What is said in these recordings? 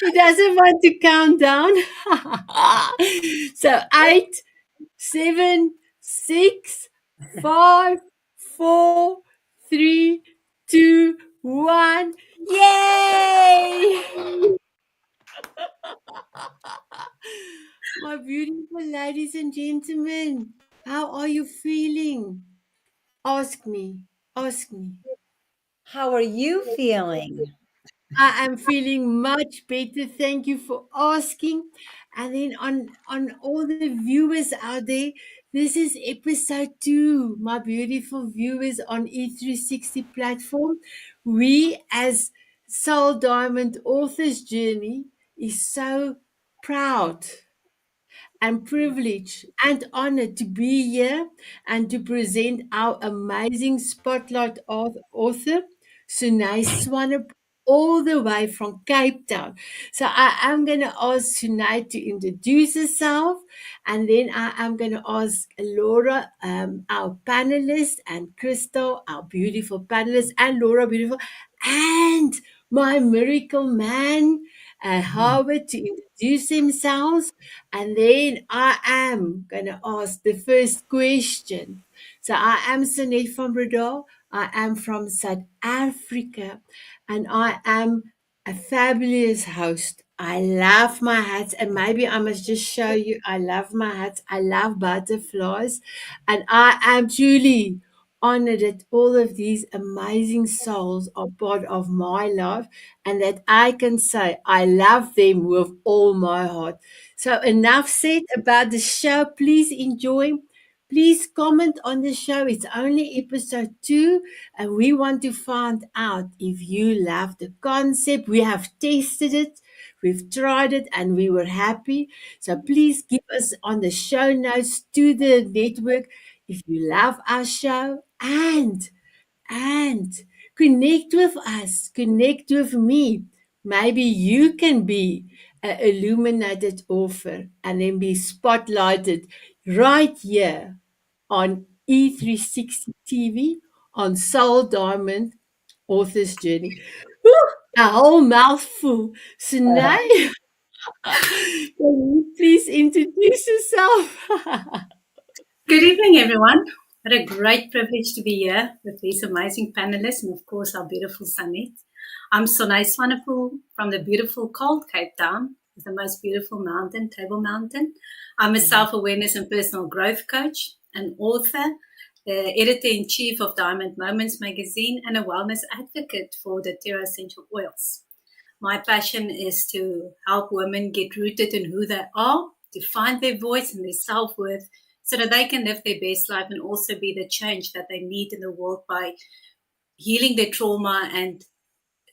He doesn't want to count down. So 8, 7, 6, 5, 4, 3, 2, 1. Yay! My beautiful ladies and gentlemen, how are you feeling? Ask me. Ask me. How are you feeling? I am feeling much better. Thank you for asking. And then on all the viewers out there, this is episode 2, my beautiful viewers on E360 platform. We as Soul Diamond Authors Journey is so proud and privileged and honored to be here and to present our amazing Spotlight author, Sone Swanepoel, all the way from Cape Town. So I am going to ask Sone to introduce herself, and then I am going to ask Laura, our panelist, and Christa, our beautiful panelist, and Laura, beautiful, and my miracle man, Howard, to introduce themselves. And then I am going to ask the first question. So I am Sonet from Brador. I am from South Africa, and I am a fabulous host. I love my hats, and maybe I must just show you. I love my hats. I love butterflies, and I am truly honored that all of these amazing souls are part of my life, and that I can say I love them with all my heart. So enough said about the show. Please enjoy. Please comment on the show. It's only episode 2, and we want to find out if you love the concept. We have tested it, we've tried it, and we were happy. So please give us on the show notes to the network if you love our show, and connect with us, connect with me. Maybe you can be an illuminated author and then be spotlighted right here on E360 TV on Soul Diamond Author's Journey. Whew, a whole mouthful. So now, can you please introduce yourself? Good evening, everyone. What a great privilege to be here with these amazing panelists and, of course, our beautiful Sunny. I'm Sone Swanepoel from the beautiful cold Cape Town, the most beautiful mountain, Table Mountain. I'm a self-awareness and personal growth coach, an author, the editor-in-chief of Diamond Moments magazine, and a wellness advocate for the Terra Essential Oils. My passion is to help women get rooted in who they are, to find their voice and their self-worth, so that they can live their best life and also be the change that they need in the world by healing their trauma and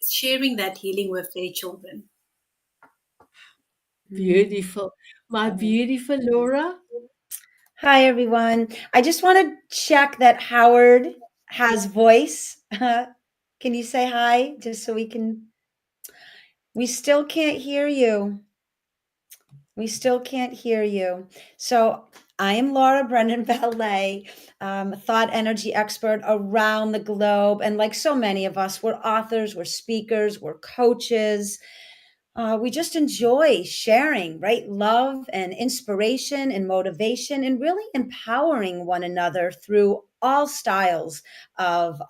sharing that healing with their children. Beautiful. My beautiful Laura. Hi, everyone. I just want to check that Howard has voice. Can you say hi just so we can? We still can't hear you. We still can't hear you. So I am Laura Brennan Ballet, thought energy expert around the globe. And like so many of us, we're authors, we're speakers, we're coaches. We just enjoy sharing, right? Love and inspiration and motivation and really empowering one another through all styles of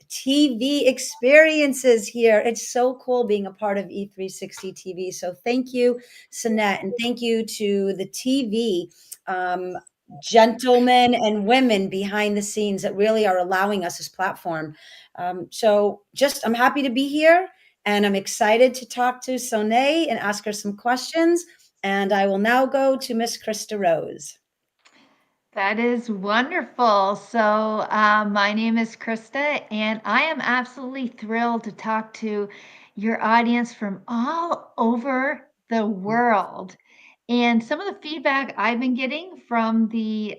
TV experiences here. It's so cool being a part of E360 TV. So thank you, Sonette, and thank you to the TV gentlemen and women behind the scenes that really are allowing us this platform. So just, I'm happy to be here. And I'm excited to talk to Sone and ask her some questions. And I will now go to Miss Christa Rose. That is wonderful. So, my name is Christa, and I am absolutely thrilled to talk to your audience from all over the world. And some of the feedback I've been getting from the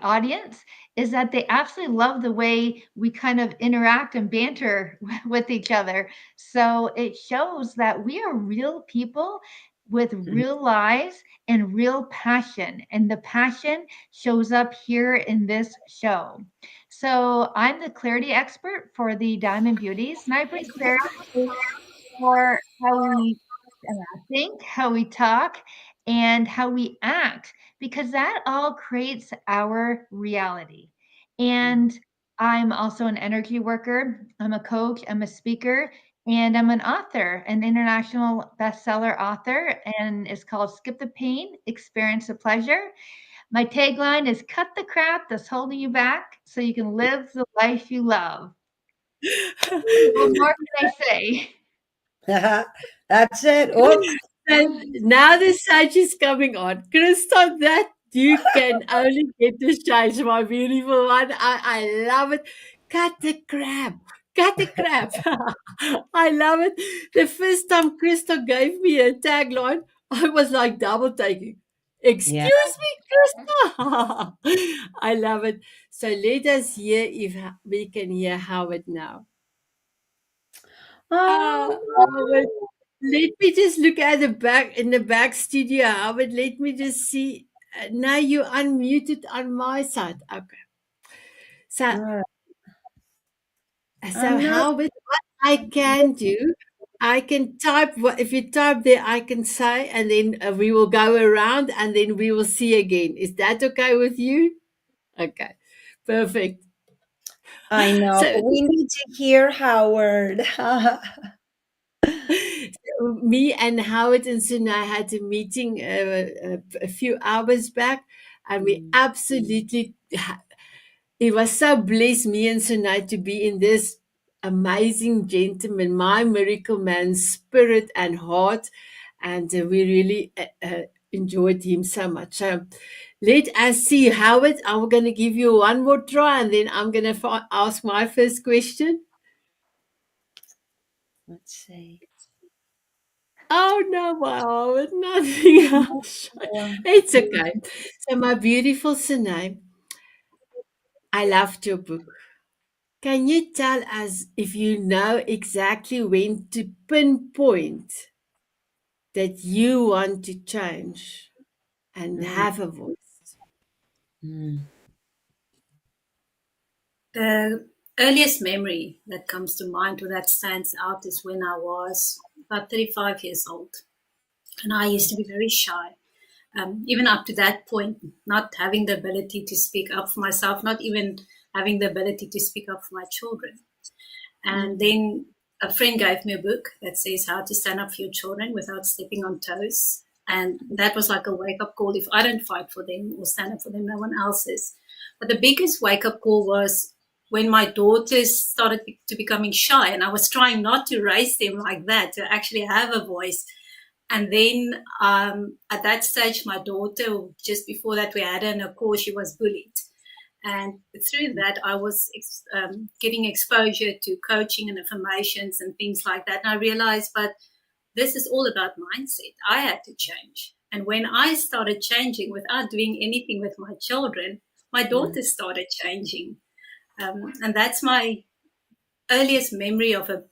audience is that they absolutely love the way we kind of interact and banter with each other. So it shows that we are real people with real lives and real passion. And the passion shows up here in this show. So I'm the clarity expert for the Diamond Beauties, and I bring clarity are how we think, how we talk, and how we act, because that all creates our reality. And I'm also an energy worker, I'm a coach, I'm a speaker, and I'm an author, an international bestseller author, and it's called Skip the Pain, Experience the Pleasure. My tagline is cut the crap that's holding you back so you can live the life you love. What more can I say? That's it. Oh, And now the sun is coming on. Christa, that you can only get the shines, my beautiful one. I love it. Cut the crap. Cut the crap. I love it. The first time Christa gave me a tagline, I was like double taking. yeah. Excuse me, Christa. I love it. So let us hear if we can hear Howard now. Howard. Oh, Let me just look at the back in the back studio, Howard. Let me just see. Now you unmuted on my side. Okay. So, all right. so I'm not. Howard, what I can do, I can type. What if you type there? I can say, and then we will go around, and then we will see again. Is that okay with you? Okay, perfect. I know, So but we need to hear Howard. me and Howard and Sunai had a meeting a few hours back, and we absolutely it was so blessed, me and Sunai, to be in this amazing gentleman, my miracle man's spirit and heart, and we really enjoyed him so much. So let us see, Howard. I'm going to give you one more try, and then I'm going to ask my first question. Let's see. Oh no, wow, nothing else. It's okay. So, my beautiful Sinai, I loved your book. Can you tell us if you know exactly when to pinpoint that you want to change and Mm, have a voice? mm, The earliest memory that comes to mind or that stands out is when I was about 35 years old. And I used to be very shy. Even up to that point, not having the ability to speak up for myself, not even having the ability to speak up for my children. And mm, then a friend gave me a book that says how to stand up for your children without stepping on toes. And that was like a wake up call. If I don't fight for them or stand up for them, no one else is. But the biggest wake up call was when my daughters started to becoming shy, and I was trying not to raise them like that, to actually have a voice. And then at that stage, my daughter, just before that, we had her in a course, she was bullied. And through that, I was getting exposure to coaching and affirmations and things like that. And I realized, but this is all about mindset. I had to change. And when I started changing without doing anything with my children, my mm. daughters started changing. And that's my earliest memory of a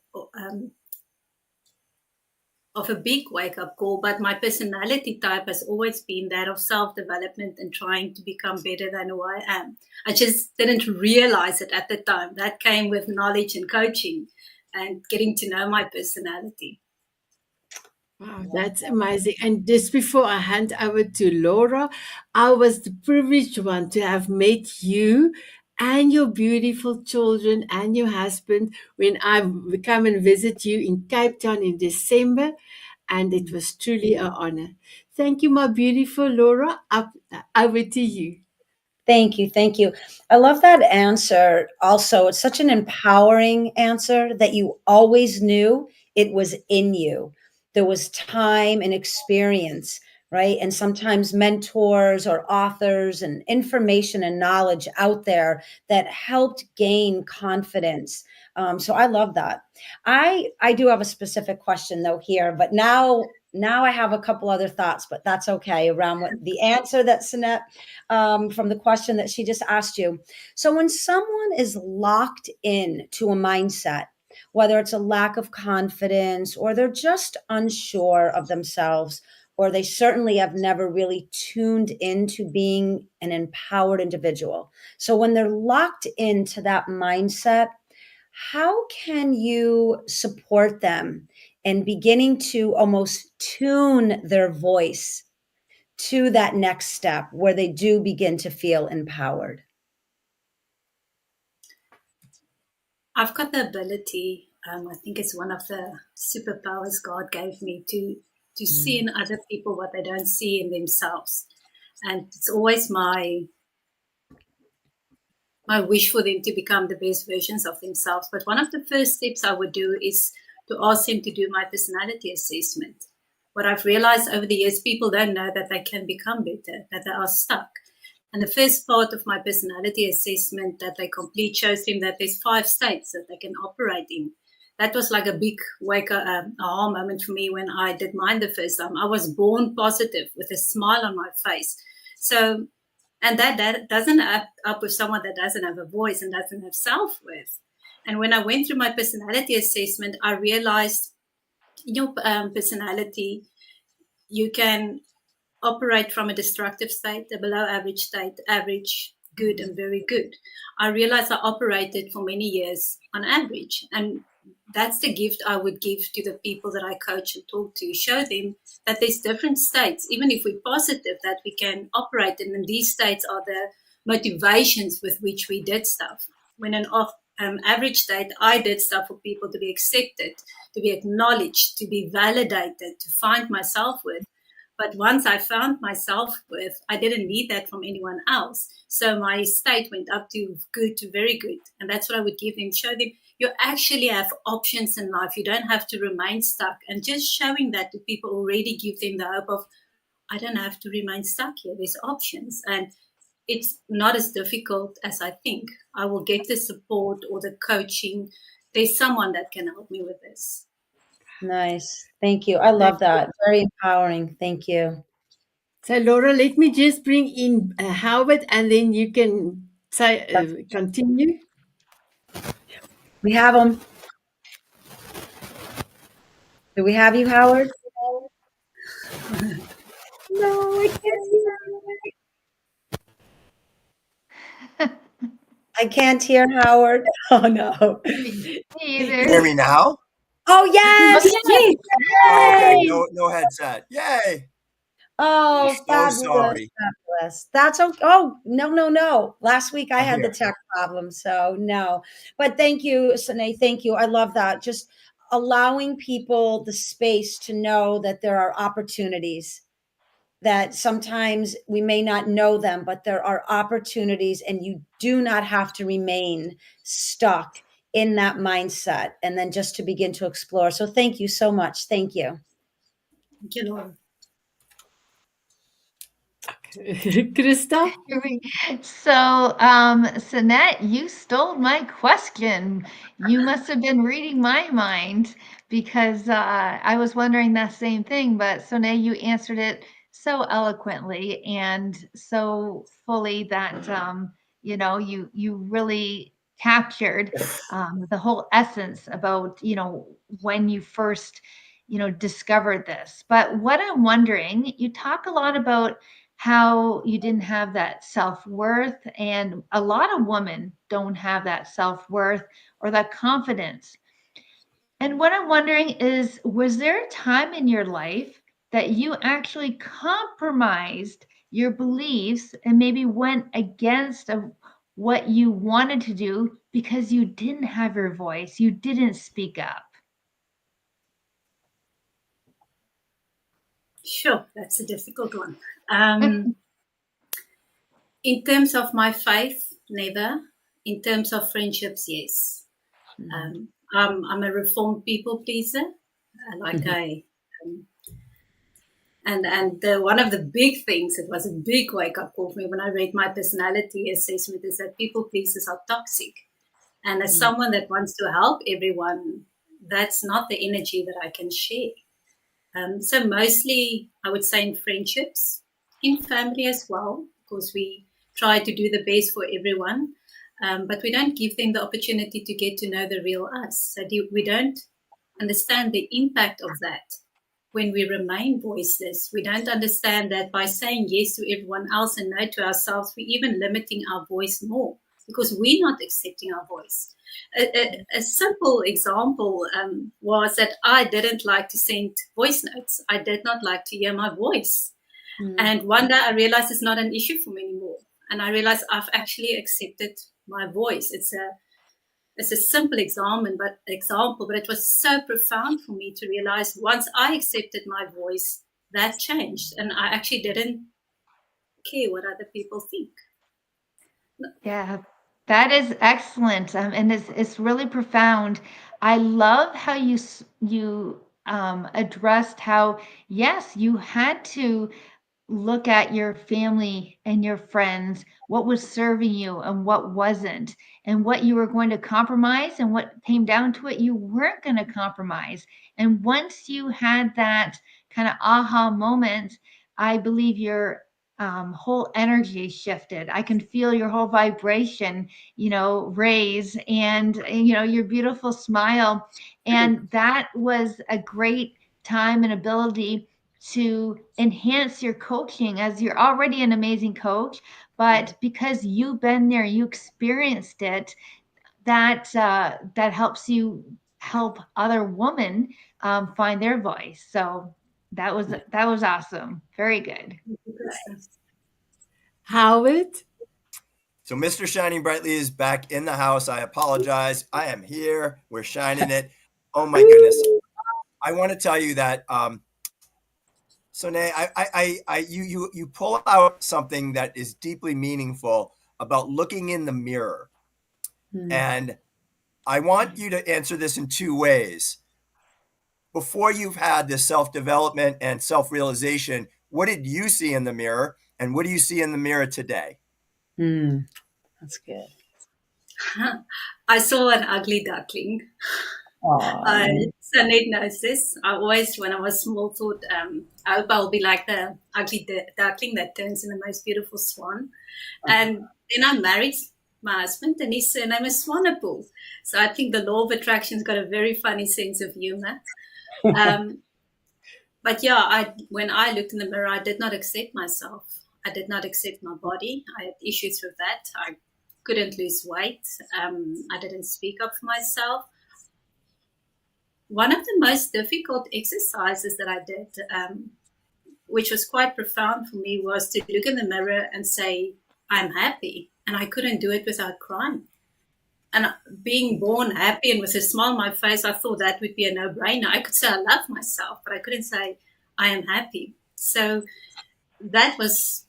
big wake up call, but my personality type has always been that of self development and trying to become better than who I am. I just didn't realize it at the time. That came with knowledge and coaching and getting to know my personality. Wow, that's amazing. And just before I hand over to Laura, I was the privileged one to have met you and your beautiful children and your husband when I come and visit you in Cape Town in December. And it was truly an honor. Thank you, my beautiful Laura. Over to you. Thank you. Thank you. I love that answer. Also, it's such an empowering answer that you always knew it was in you. There was time and experience, right? And sometimes mentors or authors and information and knowledge out there that helped gain confidence. So I love that. I do have a specific question though here, but now I have a couple other thoughts, but that's okay around what the answer that Sinette from the question that she just asked you. So when someone is locked in to a mindset, whether it's a lack of confidence or they're just unsure of themselves, or they certainly have never really tuned into being an empowered individual. So when they're locked into that mindset, how can you support them and beginning to almost tune their voice to that next step where they do begin to feel empowered? I've got the ability, I think it's one of the superpowers God gave me to see in other people what they don't see in themselves. And it's always my wish for them to become the best versions of themselves. But one of the first steps I would do is to ask them to do my personality assessment. What I've realized over the years, people don't know that they can become better, that they are stuck. And the first part of my personality assessment that they complete shows them that there's 5 states that they can operate in. That was like a big aha moment for me when I did mine the first time. I was born positive with a smile on my face. So, and that doesn't add up with someone that doesn't have a voice and doesn't have self-worth. And when I went through my personality assessment, I realized in your personality, you can operate from a destructive state, a below average state, average, good, and very good. I realized I operated for many years on average. And that's the gift I would give to the people that I coach and talk to, show them that there's different states, even if we're positive, that we can operate in. And these states are the motivations with which we did stuff. When an average state, I did stuff for people to be accepted, to be acknowledged, to be validated, to find my self-worth. But once I found my self-worth, I didn't need that from anyone else. So my state went up to good to very good. And that's what I would give them, show them you actually have options in life. You don't have to remain stuck. And just showing that to people already give them the hope of, I don't have to remain stuck here. There's options. And it's not as difficult as I think. I will get the support or the coaching. There's someone that can help me with this. Nice. Thank you. I love that. Very empowering. Thank you. So, Laura, let me just bring in Howard, and then you can say continue. We have him. Do we have you, Howard? No, I can't hear. I can't hear Howard. Oh no. Me Can you either. hear me now? Oh yes. Yes. Oh, okay, Yay! no headset. Yay! Oh, I'm so fabulous. sorry. Fabulous. That's okay. Oh, no. Last week I I'm had here. the tech problem, so no. But thank you, Sone. Thank you. I love that. Just allowing people the space to know that there are opportunities, that sometimes we may not know them, but there are opportunities, and you do not have to remain stuck in that mindset, and then just to begin to explore. So thank you so much. Thank you. Thank you, Laura. Christa? So, Sanette, you stole my question. You must have been reading my mind because I was wondering that same thing. But Sonia, you answered it so eloquently and so fully that you really captured the whole essence about when you first discovered this. But what I'm wondering, you talk a lot about how you didn't have that self-worth, and a lot of women don't have that self-worth or that confidence. And what I'm wondering is, was there a time in your life that you actually compromised your beliefs and maybe went against what you wanted to do because you didn't have your voice, you didn't speak up? Sure, that's a difficult one. In terms of my faith, never. In terms of friendships, yes. I'm a reformed people pleaser. One of the big things, it was a big wake up call for me when I read my personality assessment, is that people pleasers are toxic. And as someone that wants to help everyone, that's not the energy that I can share. So mostly, I would say in friendships, in family as well, because we try to do the best for everyone, but we don't give them the opportunity to get to know the real us. So we don't understand the impact of that when we remain voiceless. We don't understand that by saying yes to everyone else and no to ourselves, we're even limiting our voice more. because we're not accepting our voice. A simple example was that I didn't like to send voice notes. I did not like to hear my voice. And one day I realized it's not an issue for me anymore. And I realized I've actually accepted my voice. It's a simple example, but it was so profound for me to realize once I accepted my voice, that changed. And I actually didn't care what other people think. Yeah, that is excellent, and it's really profound. I love how you addressed how, yes, you had to look at your family and your friends, what was serving you and what wasn't, and what you were going to compromise, and what came down to it, you weren't going to compromise. And once you had that kind of aha moment, I believe your whole energy shifted. I can feel your whole vibration, raise, and your beautiful smile. And that was a great time and ability to enhance your coaching, as you're already an amazing coach, but because you've been there, you experienced it, that helps you help other women find their voice. So that was awesome. Very good. Howard? So Mr. Shining Brightly is back in the house. I apologize. I am here. We're shining it. Oh my goodness. I want to tell you that Sone, you pull out something that is deeply meaningful about looking in the mirror. And I want you to answer this in two ways. Before you've had this self-development and self-realization, what did you see in the mirror? And what do you see in the mirror today? That's good. I saw an ugly duckling. Sunday knows this. I always, when I was small, thought, I hope I'll be like the ugly duckling that turns into the most beautiful swan. And then I married my husband, and his surname is Swanepoel. So I think the law of attraction's got a very funny sense of humor. But yeah, when I looked in the mirror, I did not accept myself. I did not accept my body. I had issues with that. I couldn't lose weight. I didn't speak up for myself. One of the most difficult exercises that I did, which was quite profound for me, was to look in the mirror and say, I'm happy. And I couldn't do it without crying. And being born happy and with a smile on my face, I thought that would be a no-brainer. I could say I love myself, but I couldn't say I am happy. So that was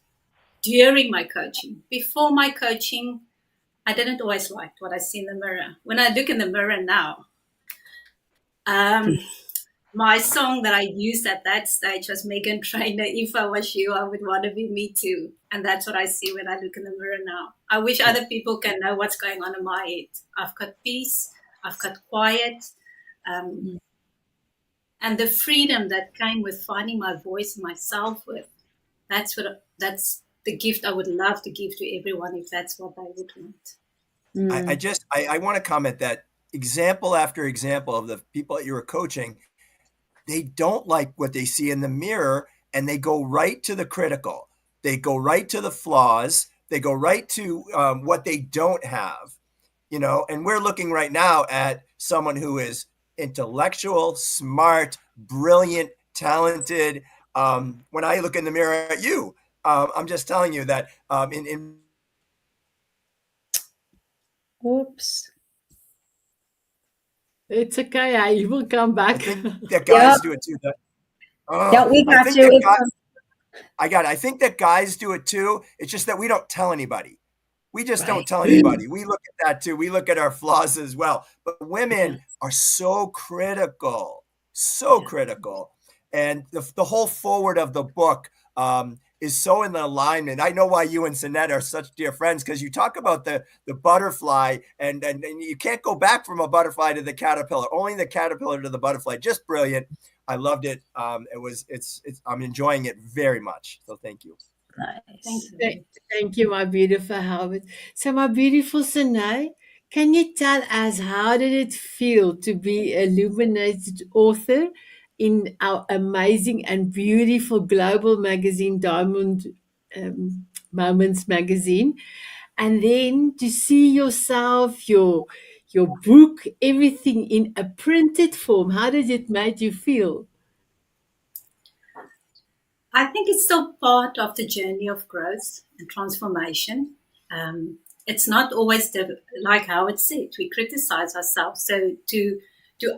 during my coaching. Before my coaching, I didn't always like what I see in the mirror. When I look in the mirror now, my song that I used at that stage was Megan Trainor, If I Was You, I Would Want to Be Me Too. And that's what I see when I look in the mirror now. I wish other people can know what's going on in my head. I've got peace, I've got quiet, and the freedom that came with finding my voice and my self-worth. That's the gift I would love to give to everyone if that's what they would want. I want to comment that example after example of the people that you were coaching, they don't like what they see in the mirror, and they go right to the critical. They go right to the flaws. They go right to what they don't have, and we're looking right now at someone who is intellectual, smart, brilliant, talented. When I look in the mirror at you, I'm just telling you that Whoops. It's okay. You will come I back. think that guys do it too. Yeah, we I got think you. that I think that guys do it too. It's just that we don't tell anybody. We just don't tell anybody. We look at that too. We look at our flaws as well. But women are so critical, critical. And the whole forward of the book is so in alignment. I know why you and Sonette are such dear friends, because you talk about the butterfly, and you can't go back from a butterfly to the caterpillar. Only the caterpillar to the butterfly. Just brilliant. I loved it. I'm enjoying it very much. So thank you. Nice. Thank you, my beautiful Howard. So, my beautiful Sinai, can you tell us how did it feel to be a illuminated author in our amazing and beautiful global magazine, Diamond Moments magazine? and then to see yourself, your book, everything in a printed form, how does it make you feel? I think it's still part of the journey of growth and transformation. It's not always like how it's said. We criticize ourselves. So to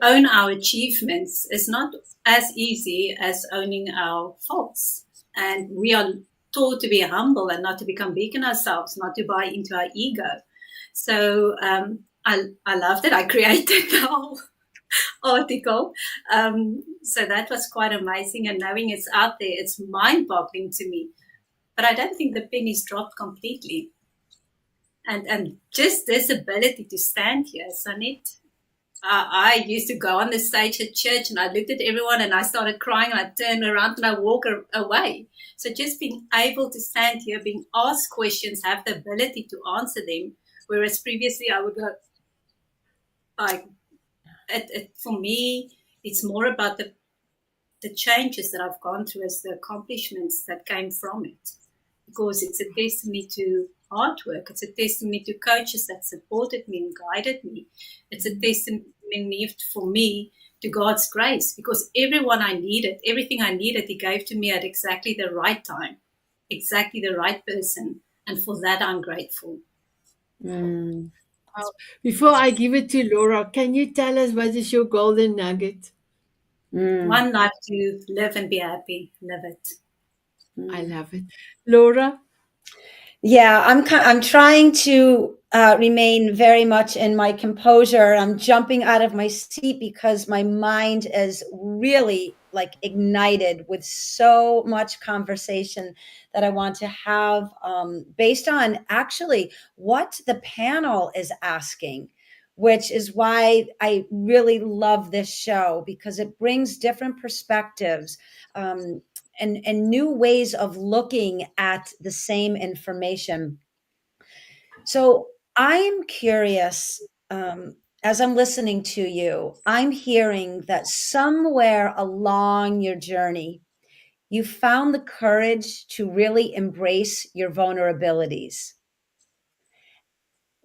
own our achievements is not as easy as owning our faults. And we are taught to be humble and not to become big in ourselves, not to buy into our ego. So I love that I created the whole article. So that was quite amazing. And knowing it's out there, it's mind-boggling to me. But I don't think the penny's dropped completely. And just this ability to stand here, Sonette. I used to go on the stage at church and I looked at everyone and I started crying and I turned around and I walked away. So just being able to stand here, being asked questions, have the ability to answer them, whereas previously I would go, like, for me, it's more about the changes that I've gone through as the accomplishments that came from it. Because it's a testimony to hard work. It's a testimony to coaches that supported me and guided me. It's a testimony for me to God's grace, because everyone I needed, everything I needed, He gave to me at exactly the right time, exactly the right person. And for that, I'm grateful. Mm. Before I give it to Laura, can you tell us what is your golden nugget? One life to live and be happy. Live it. I love it. Laura? Yeah, I'm trying to remain very much in my composure. I'm jumping out of my seat because my mind is really like ignited with so much conversation that I want to have based on actually what the panel is asking, which is why I really love this show, because it brings different perspectives. And new ways of looking at the same information. So I'm curious, as I'm listening to you, I'm hearing that somewhere along your journey, you found the courage to really embrace your vulnerabilities.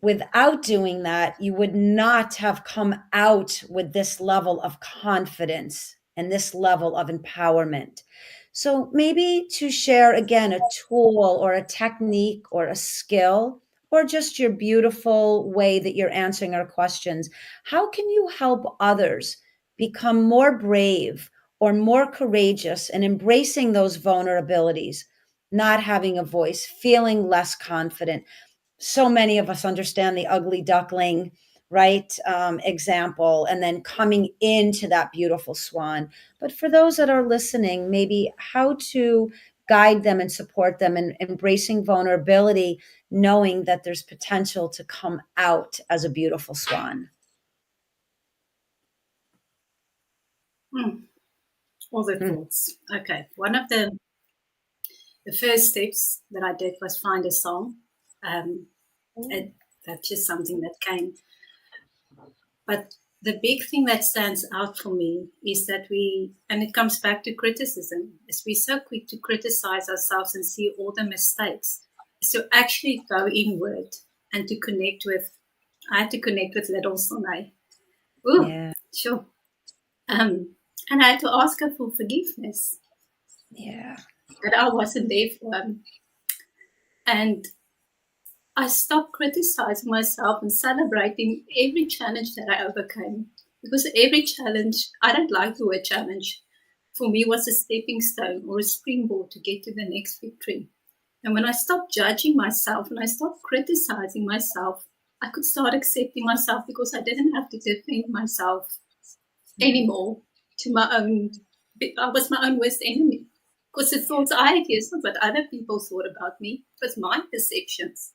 Without doing that, you would not have come out with this level of confidence and this level of empowerment. So maybe to share again a tool or a technique or a skill, or just your beautiful way that you're answering our questions. How can you help others become more brave or more courageous in embracing those vulnerabilities, not having a voice, feeling less confident? So many of us understand the ugly duckling, right? Example, and then coming into that beautiful swan. But for those that are listening, maybe how to guide them and support them in embracing vulnerability, knowing that there's potential to come out as a beautiful swan. All the thoughts. Okay. One of the first steps that I did was find a song. That's just something that came. But the big thing that stands out for me is that and it comes back to criticism, is we're so quick to criticize ourselves and see all the mistakes. So actually go inward and to connect with, I had to connect with little Sone. Yeah. Sure. And I had to ask her for forgiveness. Yeah. That I wasn't there for him. And I stopped criticizing myself and celebrating every challenge that I overcame. Because every challenge, I don't like the word challenge, for me was a stepping stone or a springboard to get to the next victory. And when I stopped judging myself and I stopped criticizing myself, I could start accepting myself, because I didn't have to defend myself anymore to my own. I was my own worst enemy. Because the thoughts I had is not what other people thought about me, it was my perceptions.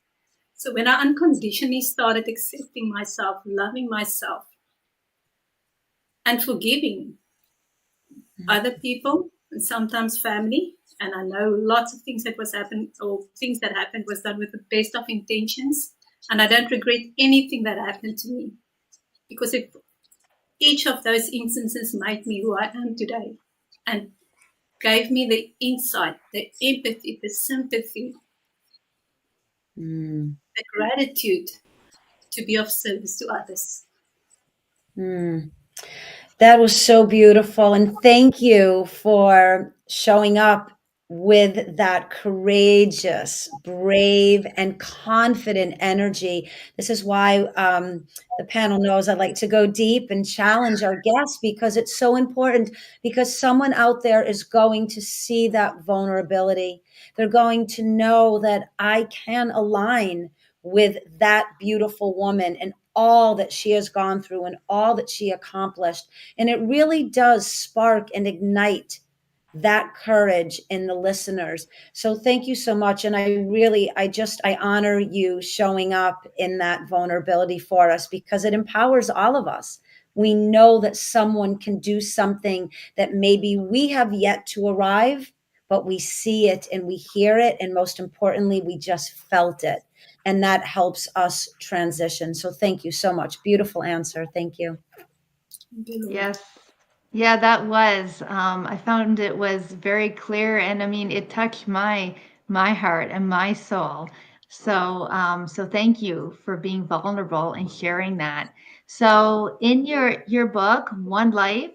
So when I unconditionally started accepting myself, loving myself, and forgiving other people and sometimes family, and I know lots of things that happened was done with the best of intentions, and I don't regret anything that happened to me, because each of those instances made me who I am today and gave me the insight, the empathy, the sympathy the gratitude to be of service to others. That was so beautiful. And thank you for showing up with that courageous, brave, and confident energy. This is why the panel knows I like to go deep and challenge our guests, because it's so important, because someone out there is going to see that vulnerability. They're going to know that I can align with that beautiful woman and all that she has gone through and all that she accomplished. And it really does spark and ignite that courage in the listeners. So thank you so much. And I honor you showing up in that vulnerability for us, because it empowers all of us. We know that someone can do something that maybe we have yet to arrive, but we see it and we hear it. And most importantly, we just felt it. And that helps us transition. So thank you so much. Beautiful answer. Thank you. Yes. Yeah, that was. I found it was very clear, and I mean, it touched my heart and my soul. So thank you for being vulnerable and sharing that. So in your book, One Life,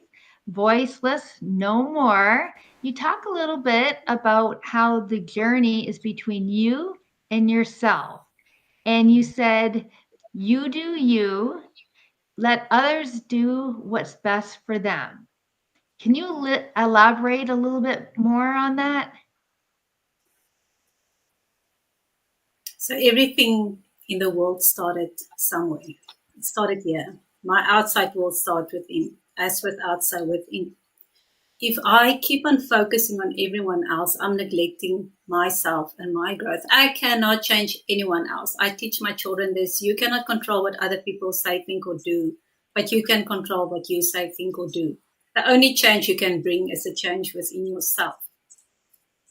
Voiceless No More, you talk a little bit about how the journey is between you and yourself. And you said, you do you, let others do what's best for them. Can you elaborate a little bit more on that? So everything in the world started somewhere. It started here. My outside world started within, as with outside within. If I keep on focusing on everyone else, I'm neglecting myself and my growth. I cannot change anyone else. I teach my children this. You cannot control what other people say, think, or do, but you can control what you say, think, or do. The only change you can bring is a change within yourself.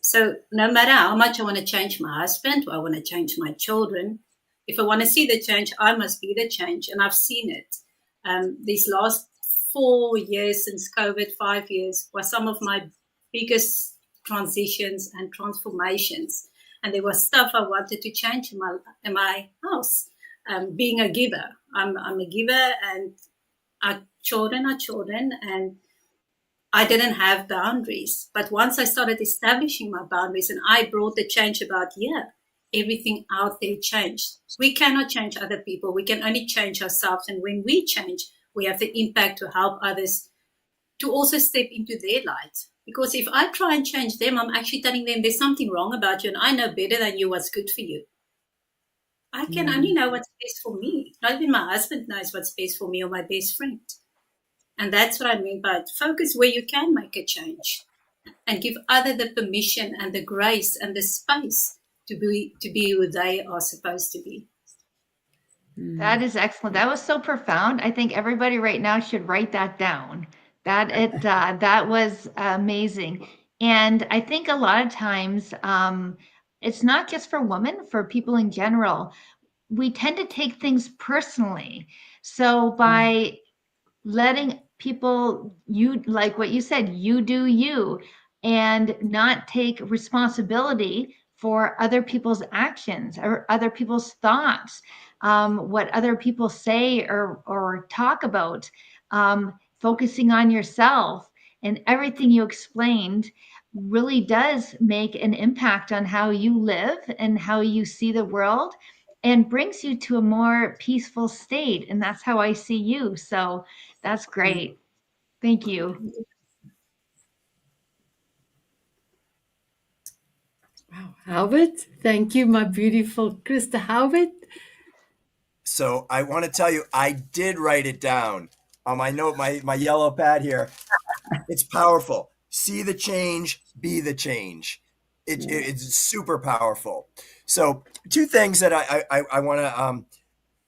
So no matter how much I want to change my husband, or I want to change my children, if I want to see the change, I must be the change. And I've seen it. These last 4 years since COVID, 5 years, were some of my biggest transitions and transformations. And there was stuff I wanted to change in my house. Being a giver, I'm a giver, and our children are children, and I didn't have boundaries. But once I started establishing my boundaries and I brought the change about, everything out there changed. We cannot change other people. We can only change ourselves. And when we change, we have the impact to help others to also step into their light. Because if I try and change them, I'm actually telling them there's something wrong about you and I know better than you what's good for you. I can only know what's best for me. Not even my husband knows what's best for me or my best friend. And that's what I mean by focus where you can make a change and give other the permission and the grace and the space to be who they are supposed to be. That is excellent. That was so profound. I think everybody right now should write that down. That was amazing. And I think a lot of times it's not just for women, for people in general. We tend to take things personally. So by letting people, you like what you said, you do you, and not take responsibility for other people's actions or other people's thoughts, what other people say or talk about, focusing on yourself. And everything you explained really does make an impact on how you live and how you see the world, and brings you to a more peaceful state. And that's how I see you. So that's great. Thank you. Wow, Howard, thank you, my beautiful Christa. Howard. So I want to tell you, I did write it down on my note, my yellow pad here. It's powerful. See the change, be the change. It's super powerful. So 2 things that I want to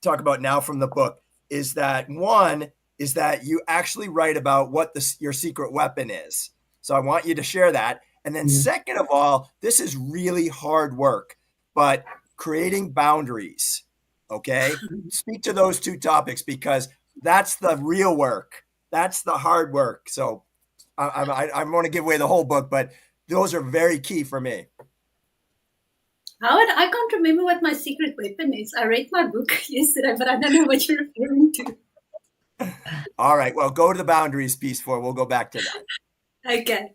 talk about now from the book is that one is that you actually write about what your secret weapon is. So I want you to share that. And then second of all, this is really hard work, but creating boundaries. Okay. Speak to those 2 topics because that's the real work. That's the hard work. So I want to give away the whole book, but those are very key for me. Howard, I can't remember what my secret weapon is. I read my book yesterday, but I don't know what you're referring to. All right. Well, go to the boundaries piece for. We'll go back to that. Okay.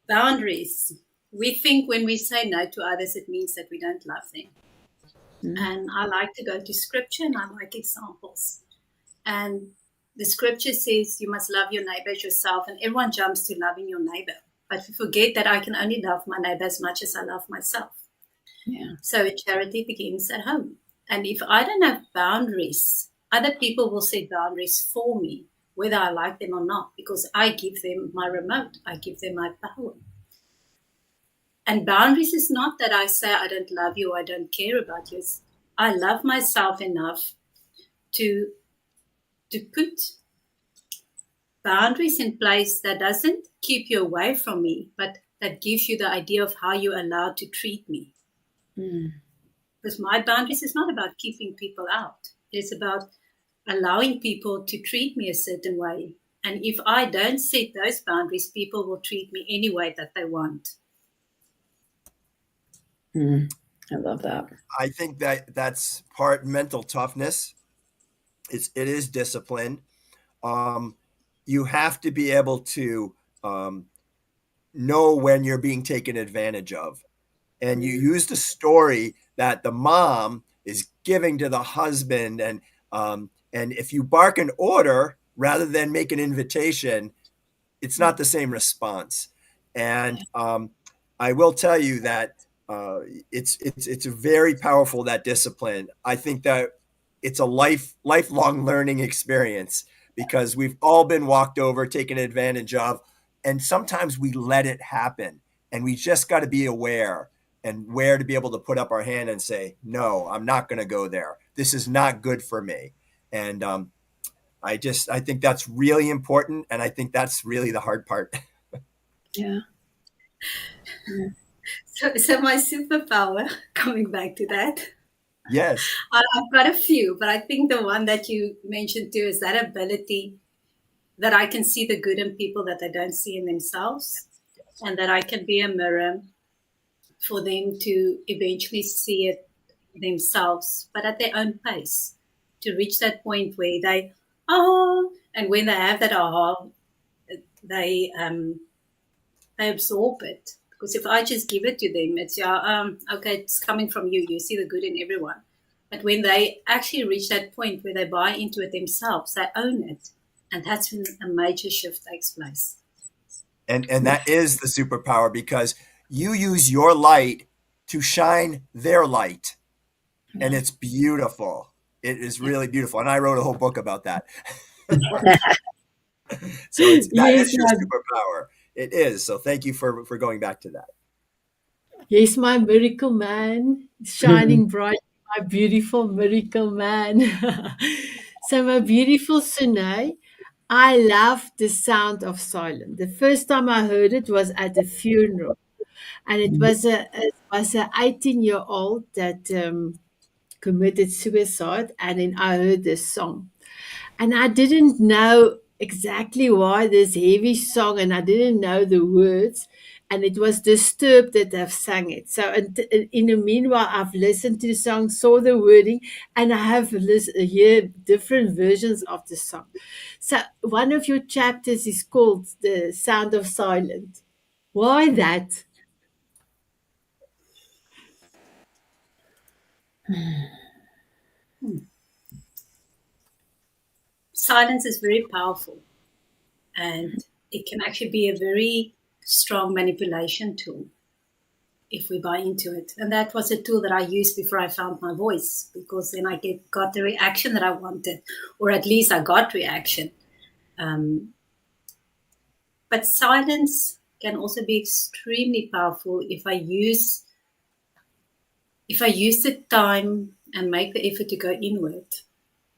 Boundaries. We think when we say no to others, it means that we don't love them. And I like to go to scripture and I like examples. And the scripture says you must love your neighbor as yourself, and everyone jumps to loving your neighbor. But we forget that I can only love my neighbor as much as I love myself. Yeah. So charity begins at home. And if I don't have boundaries, other people will set boundaries for me, whether I like them or not, because I give them my remote, I give them my power. And boundaries is not that I say I don't love you, I don't care about you. I love myself enough to put boundaries in place that doesn't keep you away from me, but that gives you the idea of how you're allowed to treat me. Because my boundaries is not about keeping people out. It's about allowing people to treat me a certain way. And if I don't set those boundaries, people will treat me any way that they want. I love that. I think that that's part mental toughness. It is discipline. You have to be able to know when you're being taken advantage of. And you used a story that the mom is giving to the husband, and if you bark an order rather than make an invitation, it's not the same response. And I will tell you that it's very powerful, that discipline. I think that it's a lifelong learning experience, because we've all been walked over, taken advantage of, and sometimes we let it happen. And we just got to be aware and where to be able to put up our hand and say, no, I'm not going to go there. This is not good for me. And I think that's really important. And I think that's really the hard part. Yeah. So my superpower, coming back to that. Yes. I've got a few, but I think the one that you mentioned too is that ability that I can see the good in people that they don't see in themselves, and that I can be a mirror for them to eventually see it themselves, but at their own pace, to reach that point where they, and when they have that they absorb it. Because if I just give it to them, it's, okay, it's coming from you. You see the good in everyone. But when they actually reach that point where they buy into it themselves, they own it. And that's when a major shift takes place. And that is the superpower, because you use your light to shine their light. And it's beautiful. It is really beautiful. And I wrote a whole book about that. So that is your superpower. It is. So thank you for going back to that. Yes, my miracle man, shining bright, my beautiful miracle man. So, my beautiful Sone, I love the sound of silence. The first time I heard it was at a funeral, and it was a 18-year-old that committed suicide, and then I heard this song. And I didn't know exactly why this heavy song, and I didn't know the words. And it was Disturbed that have sang it. So in the meanwhile, I've listened to the song, saw the wording, and I have heard different versions of the song. So one of your chapters is called The Sound of Silence. Why that? Silence is very powerful, and it can actually be a very strong manipulation tool if we buy into it. And that was a tool that I used before I found my voice, because then I got the reaction that I wanted, or at least I got reaction. But silence can also be extremely powerful if I use the time and make the effort to go inward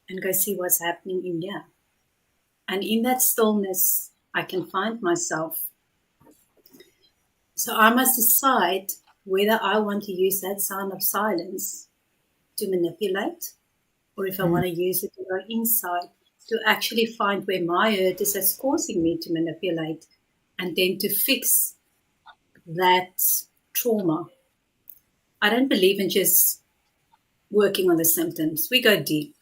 and go see what's happening in here. And in that stillness, I can find myself. So I must decide whether I want to use that sound of silence to manipulate, or if I want to use it to go inside, to actually find where my hurt is that's causing me to manipulate, and then to fix that trauma I don't believe in just working on the symptoms. We go deep.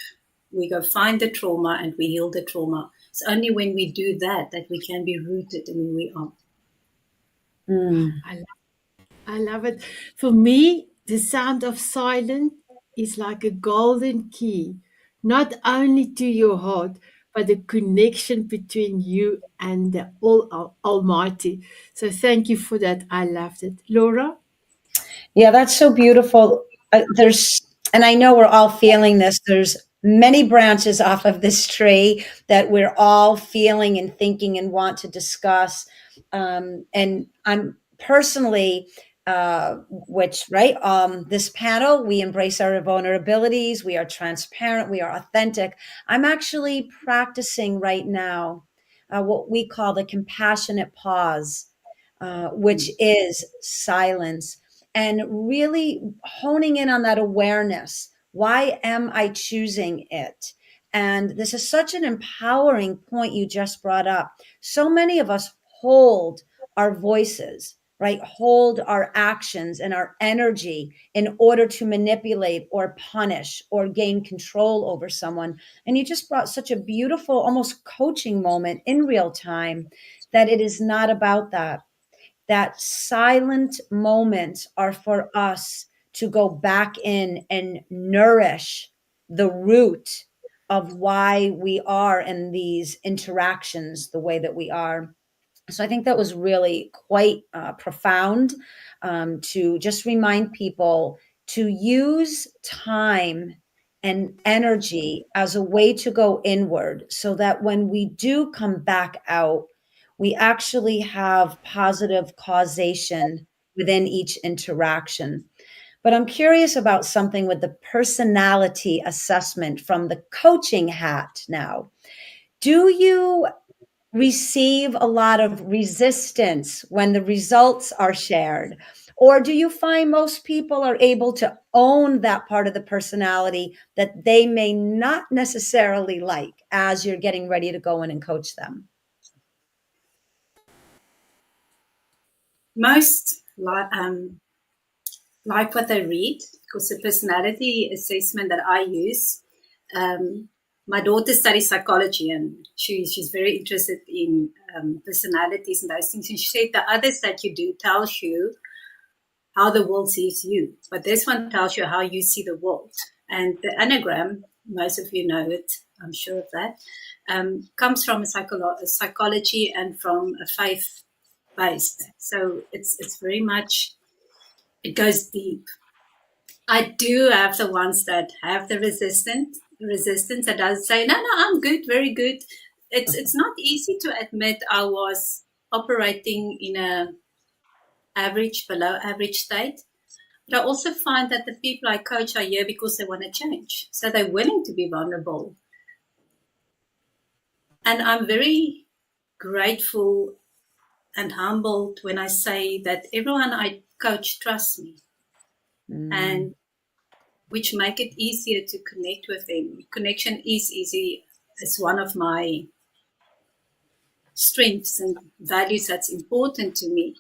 We go find the trauma and we heal the trauma. It's only when we do that that we can be rooted in who we are. I love it. For me, the sound of silence is like a golden key, not only to your heart, but the connection between you and the Almighty. So thank you for that. I loved it. Laura? Yeah, that's so beautiful. And I know we're all feeling this. There's many branches off of this tree that we're all feeling and thinking and want to discuss. And I'm personally, this panel, we embrace our vulnerabilities, we are transparent, we are authentic. I'm actually practicing right now what we call the compassionate pause, which is silence, and really honing in on that awareness. Why am I choosing it? And this is such an empowering point you just brought up. So many of us hold our voices, right? Hold our actions and our energy in order to manipulate or punish or gain control over someone. And you just brought such a beautiful, almost coaching moment in real time, that it is not about that. That silent moments are for us to go back in and nourish the root of why we are in these interactions the way that we are. So I think that was really quite profound, to just remind people to use time and energy as a way to go inward, so that when we do come back out, we actually have positive causation within each interaction. But I'm curious about something with the personality assessment from the coaching hat now. Do you receive a lot of resistance when the results are shared? Or do you find most people are able to own that part of the personality that they may not necessarily like as you're getting ready to go in and coach them? Most like what they read, because the personality assessment that I use, my daughter studies psychology and she's very interested in personalities and those things. And she said the others that you do tells you how the world sees you, but this one tells you how you see the world. And the anagram, most of you know it, I'm sure of that, comes from a psychology and from a faith based. So it's very much, it goes deep. I do have the ones that have the resistance that does say, no, I'm good, very good. It's not easy to admit I was operating in a average, below average state. But I also find that the people I coach are here because they want to change. So they're willing to be vulnerable. And I'm very grateful and humbled when I say that everyone I coach trusts me. And which make it easier to connect with them. Connection is easy. It's one of my strengths and values that's important to me.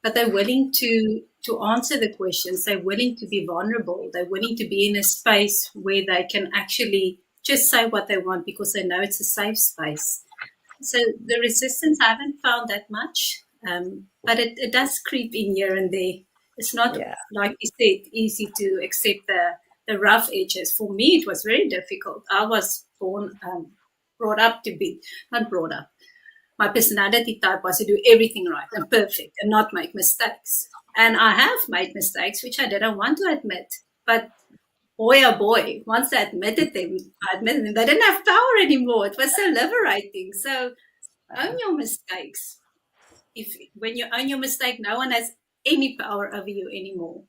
But they're willing to answer the questions. They're willing to be vulnerable. They're willing to be in a space where they can actually just say what they want because they know it's a safe space. So the resistance, I haven't found that much, but it does creep in here and there. It's not, like you said, easy to accept the rough edges. For me, it was very difficult. I was brought up to be, not brought up. My personality type was to do everything right and perfect and not make mistakes. And I have made mistakes, which I didn't want to admit. But boy, oh boy, once I admitted them, they didn't have power anymore. It was so liberating. So own your mistakes. When you own your mistake, no one has any power over you anymore.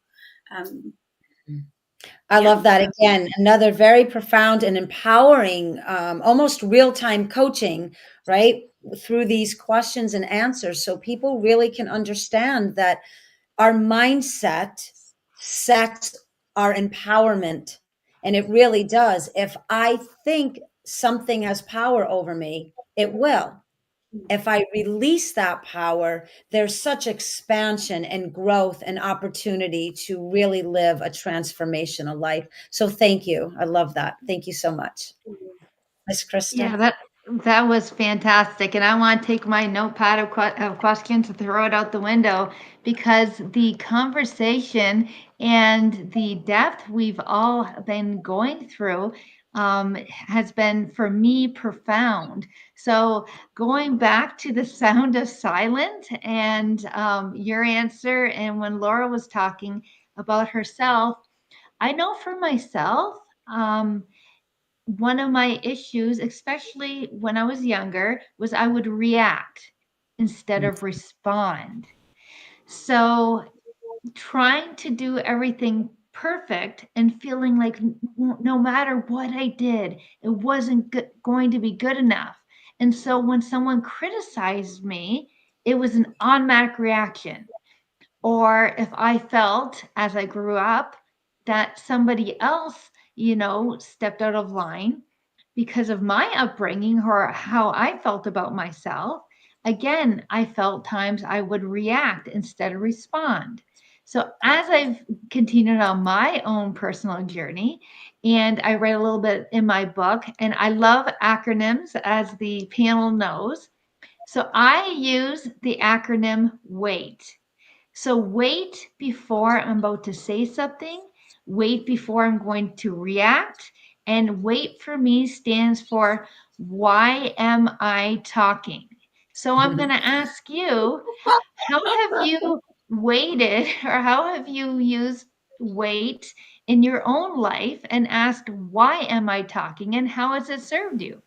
I love that. Again, another very profound and empowering, almost real-time coaching, right? Through these questions and answers. So people really can understand that our mindset sets our empowerment. And it really does. If I think something has power over me, it will. if I release that power, there's such expansion and growth and opportunity to really live a transformational life. So thank you. I love that. Thank you so much. Miss Yeah, Christa. that was fantastic, and I want to take my notepad of questions and throw it out the window, because the conversation and the depth we've all been going through has been, for me, profound. So going back to the sound of silence and your answer, and when Laura was talking about herself, I know for myself. One of my issues, especially when I was younger, was I would react instead of respond. So trying to do everything perfect and feeling like no matter what I did, it wasn't going to be good enough. And so when someone criticized me, it was an automatic reaction. Or if I felt as I grew up that somebody else, stepped out of line because of my upbringing or how I felt about myself, again, I felt times I would react instead of respond. So as I've continued on my own personal journey, and I read a little bit in my book, and I love acronyms, as the panel knows. So I use the acronym WAIT. So wait before I'm about to say something, wait before I'm going to react, and wait for me stands for why am I talking? So I'm going to ask you, how have you waited or how have you used wait in your own life and asked why am I talking and how has it served you?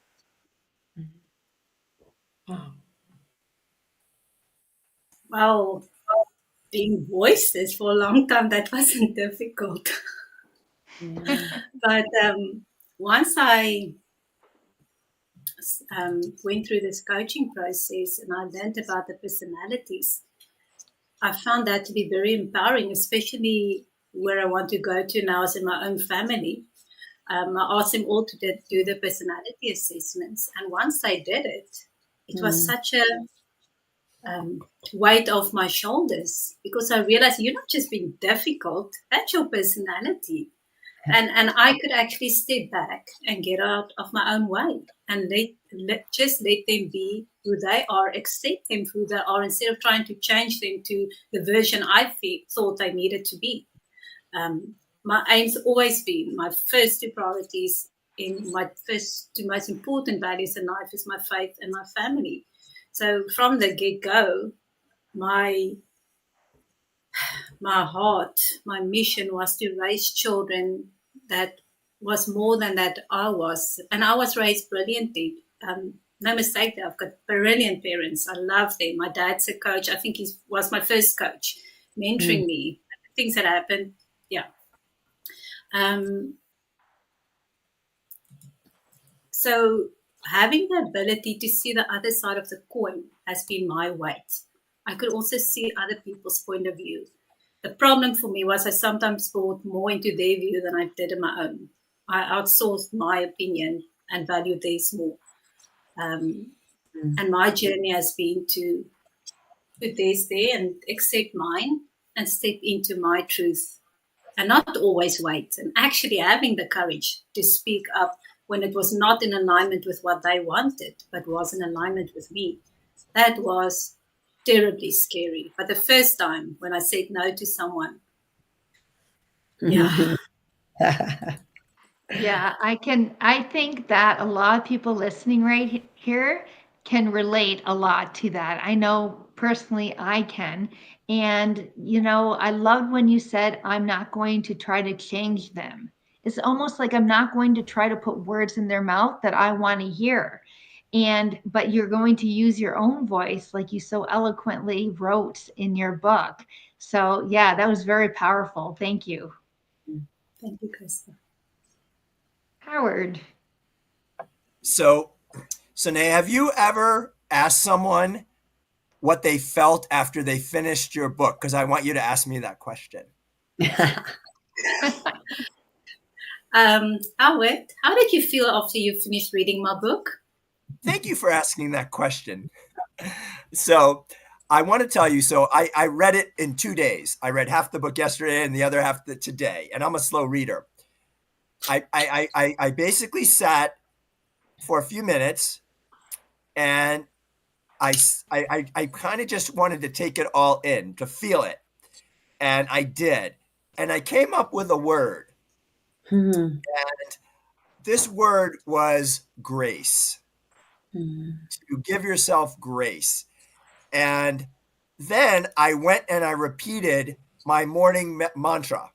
Well, being voiceless for a long time, that wasn't difficult. But once I went through this coaching process and I learned about the personalities, I found that to be very empowering, especially where I want to go to now as in my own family. I asked them all to do the personality assessments. And once I did it, it was such a weight off my shoulders, because I realized you're not just being difficult, that's your personality. And I could actually step back and get out of my own way and just let them be who they are, accept them for who they are, instead of trying to change them to the version I thought they needed to be. My aim's always been, my first two priorities in my first two most important values in life is my faith and my family. So from the get-go, my heart, my mission was to raise children that was more than that I was. And I was raised brilliantly. No mistake there, I've got brilliant parents. I love them. My dad's a coach. I think he was my first coach, mentoring me. Things that happened, yeah. So having the ability to see the other side of the coin has been my weight. I could also see other people's point of view. The problem for me was I sometimes bought more into their view than I did in my own. I outsourced my opinion and valued theirs more. And my journey has been to put theirs there and accept mine and step into my truth, and not always wait, and actually having the courage to speak up when it was not in alignment with what they wanted, but was in alignment with me. That was terribly scary. But the first time when I said no to someone, yeah. Yeah, I think that a lot of people listening right here can relate a lot to that. I know personally I can. And, I loved when you said, I'm not going to try to change them. It's almost like I'm not going to try to put words in their mouth that I want to hear. But you're going to use your own voice, like you so eloquently wrote in your book. So, yeah, that was very powerful. Thank you. Thank you, Christa. Howard. So, Sone, have you ever asked someone what they felt after they finished your book? Because I want you to ask me that question. Howard, how did you feel after you finished reading my book? Thank you for asking that question. So I want to tell you, so I read it in 2 days. I read half the book yesterday and the other half today, and I'm a slow reader. I basically sat for a few minutes, and I kind of just wanted to take it all in, to feel it. And I did. And I came up with a word. Mhm. And this word was grace. Mhm. To give yourself grace. And then I went and I repeated my morning mantra.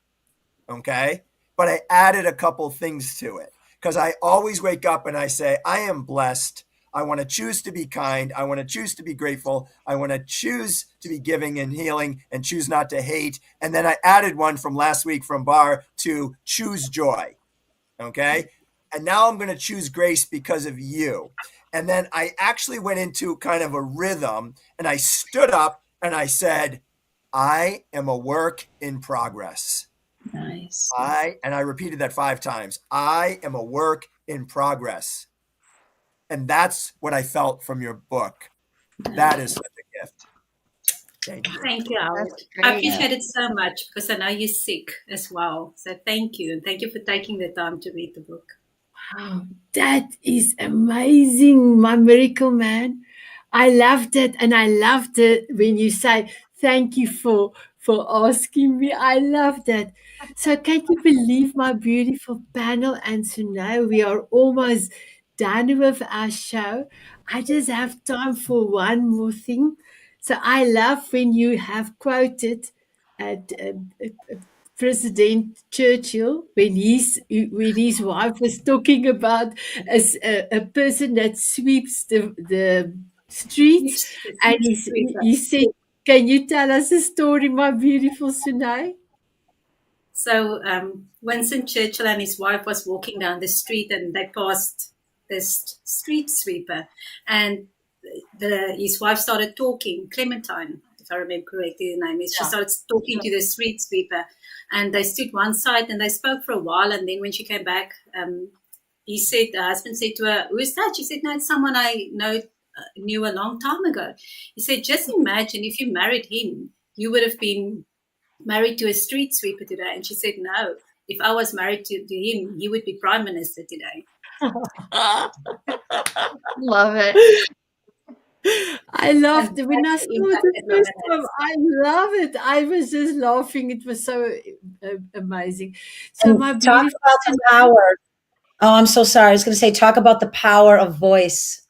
Okay. But I added a couple things to it because I always wake up and I say, I am blessed. I want to choose to be kind. I want to choose to be grateful. I want to choose to be giving and healing and choose not to hate. And then I added one from last week from Bar to choose joy. Okay. And now I'm going to choose grace because of you. And then I actually went into kind of a rhythm and I stood up and I said, I am a work in progress. Nice. And I repeated that 5 times. I am a work in progress. And that's what I felt from your book. That is such a gift. Thank you. Thank you, Howard. That's I great. appreciate it so much because I know you're sick as well. So thank you. And thank you for taking the time to read the book. Wow, that is amazing, my miracle man. I loved it, and I loved it when you say thank you for asking me. I love that. So, can you believe, my beautiful panel? And so now we are almost done with our show. I just have time for one more thing. So, I love when you have quoted at President Churchill when his wife was talking about as a person that sweeps the streets, and he said, "Can you tell us a story, my beautiful Sunai?" So Winston Churchill and his wife was walking down the street and they passed this street sweeper, and his wife started talking, Clementine, if I remember correctly the name is. She started talking to the street sweeper, and they stood one side and they spoke for a while, and then when she came back, the husband said to her, "Who is that?" She said, "No, it's someone I knew a long time ago." He said, "Just imagine if you married him, you would have been married to a street sweeper today." And she said, "No, if I was married to him, he would be prime minister today." Love it. I loved And it when I that's saw the it impact the that first women time. has. I love it. I was just laughing. It was so amazing. So, And my talk beautiful about the Sunai. power. Oh, I'm so sorry. I was going to say, talk about the power of voice.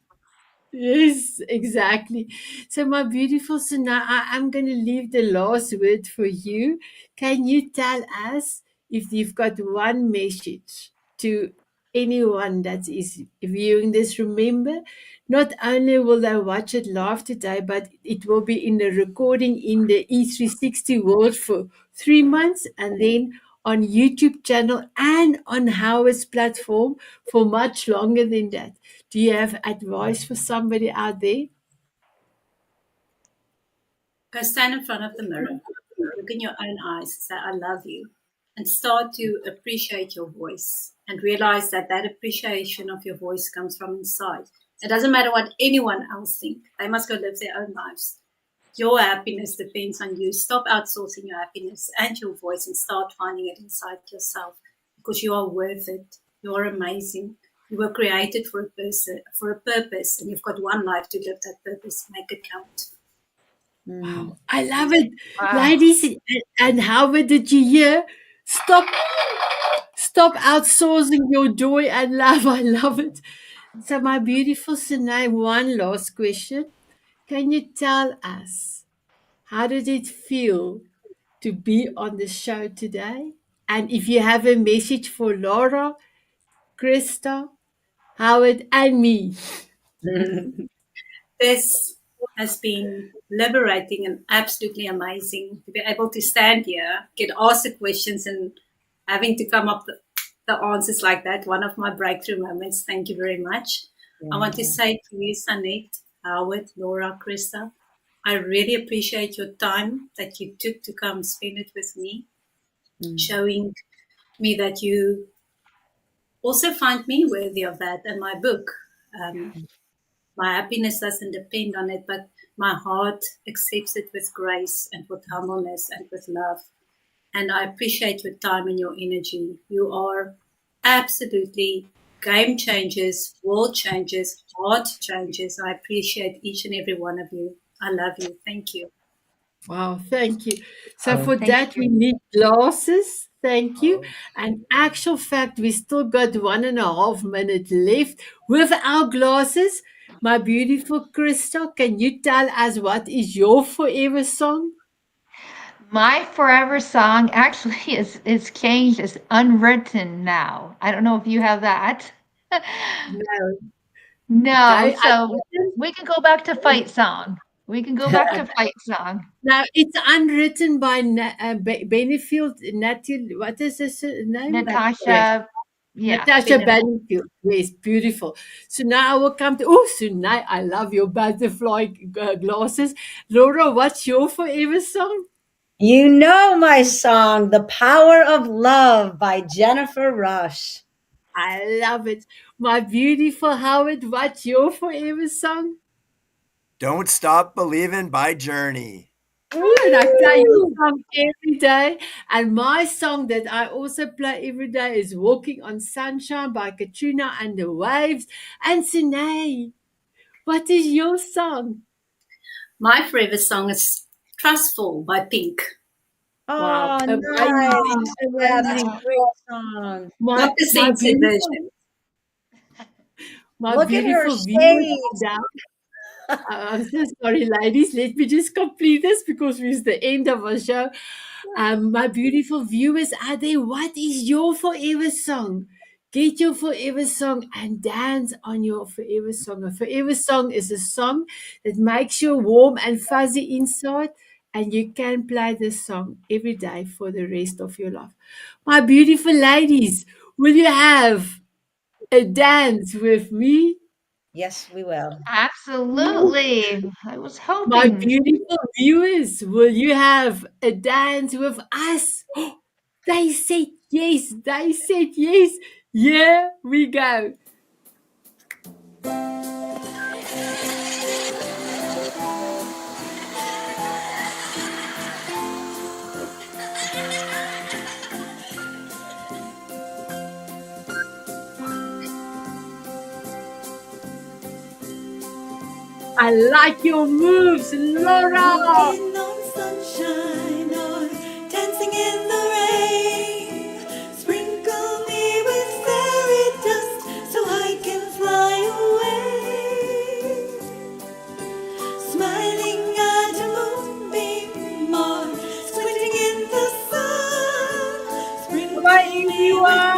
Yes, exactly. So, my beautiful Sana, I'm going to leave the last word for you. Can you tell us if you've got one message to anyone that is viewing this? Remember, not only will they watch it live today, but it will be in the recording in the E360 world for 3 months, and then on YouTube channel and on Howard's platform for much longer than that. Do you have advice for somebody out there? Go stand in front of the mirror, look in your own eyes, say, "I love you," and start to appreciate your voice and realize that that appreciation of your voice comes from inside. It doesn't matter what anyone else thinks. They must go live their own lives. Your happiness depends on you. Stop outsourcing your happiness and your voice and start finding it inside yourself, because you are worth it. You are amazing. You were created for a purpose, and you've got one life to live that purpose. Make it count. Wow, I love it. Wow. Ladies and Howard, did you hear? Stop outsourcing your joy and love. I love it. So, my beautiful Sinai, one last question. Can you tell us how did it feel to be on the show today? And if you have a message for Laura, Krista, Howard, and me. This has been liberating and absolutely amazing to be able to stand here, get asked the questions, and having to come up with the answers like that. One of my breakthrough moments. Thank you very much. I want to say to you, Sanette, Howard, Laura, Christa, I really appreciate your time that you took to come spend it with me, showing me that you also find me worthy of that and my book. My happiness doesn't depend on it, but my heart accepts it with grace and with humbleness and with love. And I appreciate your time and your energy. You are absolutely game changers, world changers, heart changers. I appreciate each and every one of you. I love you. Thank you. Wow, thank you. So Oh, for thank that, you. we need glasses. Thank you. And actual fact, we still got 1.5 minutes left with our glasses. My beautiful Crystal, can you tell us what is your forever song? My forever song actually is changed. It's unwritten now. I don't know if you have that. No. No, Okay. so we can go back to fight song. We can go back to fight song. Now it's unwritten by Benefield Natil. What is his name? Yes. Natasha, yeah, Natasha Benefit. Bedingfield. Yes, beautiful. So now I will come to, oh, Sunai, I love your butterfly glasses. Laura, what's your forever song? You know my song, The Power of Love by Jennifer Rush. I love it. My beautiful Howard, what's your forever song? Don't Stop Believing by Journey. Ooh, and I play your Woo! song every day. And my song that I also play every day is Walking on Sunshine by Katrina and the Waves. And Sinay, what is your song? My forever song is Trustful by Pink. Wow, Oh, amazing, nice. Yeah, that's a amazing. great song. My Not the my censored beautiful version. my Look at her beautiful viewers shades. are down. I'm so sorry, ladies. Let me just complete this because it's the end of our show. My beautiful viewers out there, what is your forever song? Get your forever song and dance on your forever song. A forever song is a song that makes you warm and fuzzy inside, and you can play this song every day for the rest of your life. My beautiful ladies, will you have a dance with me? Yes, we will. Absolutely. I was My hoping. beautiful viewers, will you have a dance with us? They said yes. They said yes. Here we go. I like your moves, Laura. Walking on sunshine or dancing in the rain. Sprinkle me with fairy dust so I can fly away. Smiling at a moonbeam or squinting in the sun. Bye, Sprinkle me with everyone.